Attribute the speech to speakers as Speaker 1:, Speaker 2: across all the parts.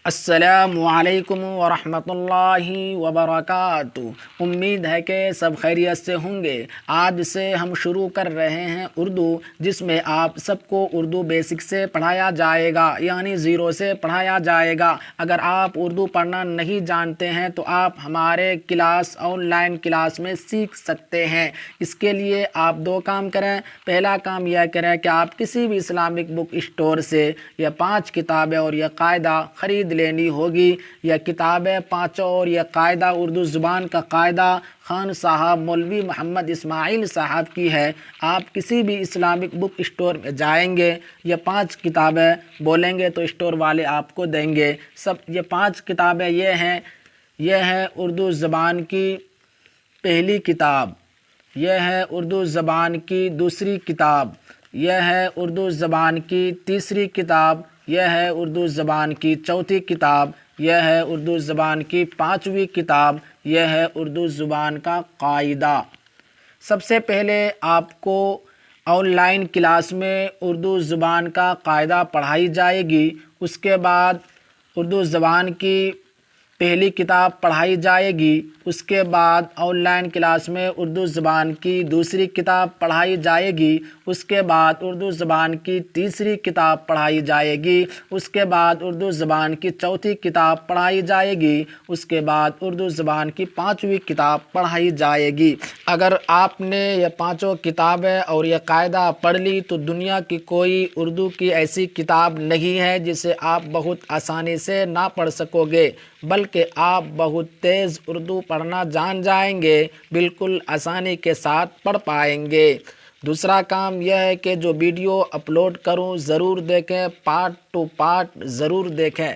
Speaker 1: السلام علیکم ورحمۃ اللہ وبرکاتہ۔ امید ہے کہ سب خیریت سے ہوں گے۔ آج سے ہم شروع کر رہے ہیں اردو، جس میں آپ سب کو اردو بیسک سے پڑھایا جائے گا، یعنی زیرو سے پڑھایا جائے گا۔ اگر آپ اردو پڑھنا نہیں جانتے ہیں تو آپ ہمارے کلاس آن لائن کلاس میں سیکھ سکتے ہیں۔ اس کے لیے آپ دو کام کریں۔ پہلا کام یہ کریں کہ آپ کسی بھی اسلامک بک اسٹور سے یہ 5 کتابیں اور یہ قاعدہ خرید لینی ہوگی۔ یہ کتابیں پانچوں اور یہ قاعدہ اردو زبان کا قاعدہ خان صاحب مولوی محمد اسماعیل صاحب کی ہے۔ آپ کسی بھی اسلامک بک اسٹور میں جائیں گے، یہ 5 کتابیں بولیں گے تو اسٹور والے آپ کو دیں گے۔ یہ 5 کتابیں یہ ہے اردو زبان کی پہلی کتاب، یہ ہے اردو زبان کی دوسری کتاب، یہ ہے اردو زبان کی تیسری کتاب، یہ ہے اردو زبان کی چوتھی کتاب، یہ ہے اردو زبان کی 5ویں کتاب، یہ ہے اردو زبان کا قاعدہ۔ سب سے پہلے آپ کو آن لائن کلاس میں اردو زبان کا قاعدہ پڑھائی جائے گی۔ اس کے بعد اردو زبان کی پہلی کتاب پڑھائی جائے گی۔ اس کے بعد آن لائن کلاس میں اردو زبان کی دوسری کتاب پڑھائی جائے گی۔ اس کے بعد اردو زبان کی تیسری کتاب پڑھائی جائے گی۔ اس کے بعد اردو زبان کی چوتھی کتاب پڑھائی جائے گی۔ اس کے بعد اردو زبان کی 5ویں کتاب پڑھائی جائے گی۔ اگر آپ نے یہ 5 کتابیں اور یہ قاعدہ پڑھ لی تو دنیا کی کوئی اردو کی ایسی کتاب نہیں ہے جسے آپ بہت آسانی سے نہ پڑھ سکو گے، بلکہ آپ بہت تیز اردو پڑھنا جان جائیں گے، بالکل آسانی کے ساتھ پڑھ پائیں گے۔ دوسرا کام یہ ہے کہ جو ویڈیو اپلوڈ کروں ضرور دیکھیں، پارٹ ٹو پارٹ ضرور دیکھیں۔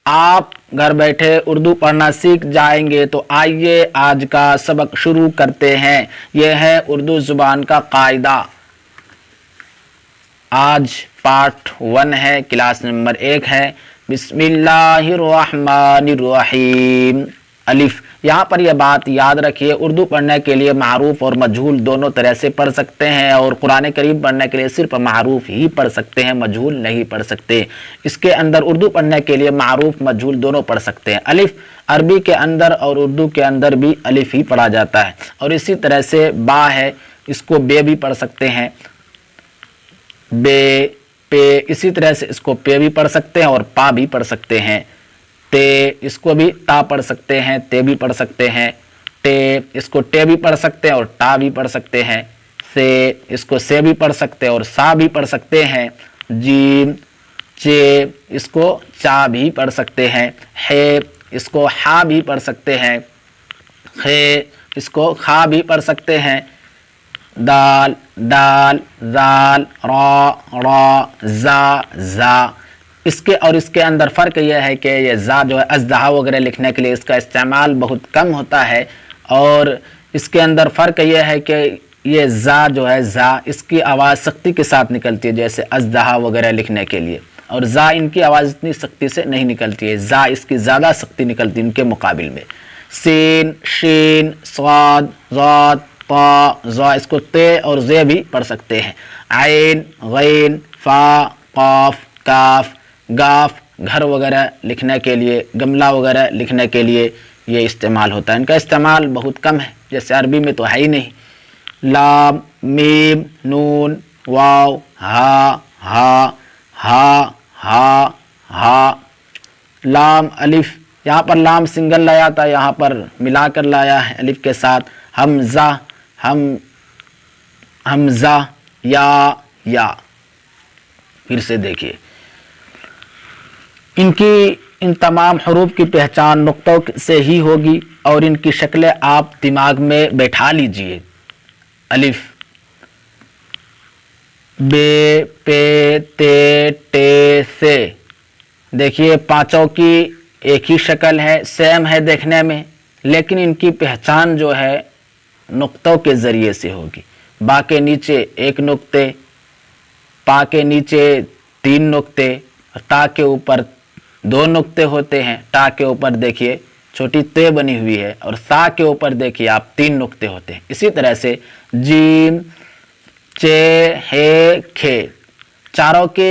Speaker 1: آپ گھر بیٹھے اردو پڑھنا سیکھ جائیں گے۔ تو آئیے آج کا سبق شروع کرتے ہیں۔ یہ ہے اردو زبان کا قاعدہ۔ آج پارٹ 1 ہے، کلاس نمبر 1 ہے۔ بسم اللہ الرحمن الرحیم۔ الف، یہاں پر یہ بات یاد رکھیے، اردو پڑھنے کے لیے معروف اور مجہول دونوں طرح سے پڑھ سکتے ہیں، اور قرآن کریم پڑھنے کے لیے صرف معروف ہی پڑھ سکتے ہیں، مجہول نہیں پڑھ سکتے۔ اس کے اندر اردو پڑھنے کے لیے معروف مجہول دونوں پڑھ سکتے ہیں۔ الف عربی کے اندر اور اردو کے اندر بھی الف ہی پڑھا جاتا ہے، اور اسی طرح سے با ہے، اس کو بے بھی پڑھ سکتے ہیں، بے پے، اسی طرح سے اس کو پے بھی پڑھ سکتے ہیں اور پا بھی پڑھ سکتے ہیں۔ تے، اس کو بھی تا پڑھ سکتے ہیں، تے بھی پڑھ سکتے ہیں۔ ٹے، اس کو ٹے بھی پڑھ سکتے ہیں اور ٹا بھی پڑھ سکتے ہیں۔ سے، اس کو سے بھی پڑھ سکتے ہیں اور سا بھی پڑھ سکتے ہیں۔ جیم، چے، اس کو چا بھی پڑھ سکتے ہیں۔ ہے، اس کو ہا بھی پڑھ سکتے ہیں۔ خے، اس کو خا بھی پڑھ سکتے ہیں۔ دال، دال، زال، را، را، زا، زا۔ اس کے اندر فرق یہ ہے کہ یہ زا جو ہے ازدہا وغیرہ لکھنے کے لیے اس کا استعمال بہت کم ہوتا ہے، اور اس کے اندر فرق یہ ہے کہ یہ زا جو ہے زا، اس کی آواز سختی کے ساتھ نکلتی ہے جیسے ازدہا وغیرہ لکھنے کے لیے، اور زا ان کی آواز اتنی سختی سے نہیں نکلتی ہے، زا اس کی زیادہ سختی نکلتی ہے ان کے مقابل میں۔ سین، شین، صاد، ضاد، طا، ظا، اس کو تے اور زے بھی پڑھ سکتے ہیں۔ عین، غین، فا، قاف، کاف، گاف، گھر وغیرہ لکھنے کے لیے، گملہ وغیرہ لکھنے کے لیے یہ استعمال ہوتا ہے۔ ان کا استعمال بہت کم ہے، جیسے عربی میں تو ہے ہی نہیں۔ لام، میم، نون، واو، ہا، ہا، ہا، ہا، ہا۔ لام، الف، یہاں پر لام سنگل لایا تھا، یہاں پر ملا کر لایا ہے الف کے ساتھ۔ حمزہ، حمزہ، یا۔ پھر سے دیکھیے، ان تمام حروف کی پہچان نقطوں سے ہی ہوگی، اور ان کی شکلیں آپ دماغ میں بیٹھا لیجئے۔ الف، بے، پے، تے، ٹے، سے۔ دیکھیے 5 کی ایک ہی شکل ہے، سیم ہے دیکھنے میں، لیکن ان کی پہچان جو ہے نقطوں کے ذریعے سے ہوگی۔ با کے نیچے 1 نقطے، پا کے نیچے 3 نقطے، تا کے اوپر 2 نقطے ہوتے ہیں، ٹا کے اوپر دیکھیے چھوٹی تے بنی ہوئی ہے، اور سا کے اوپر دیکھیے آپ 3 نقطے ہوتے ہیں۔ اسی طرح سے جیم، چے، ہے، کھے، چاروں کے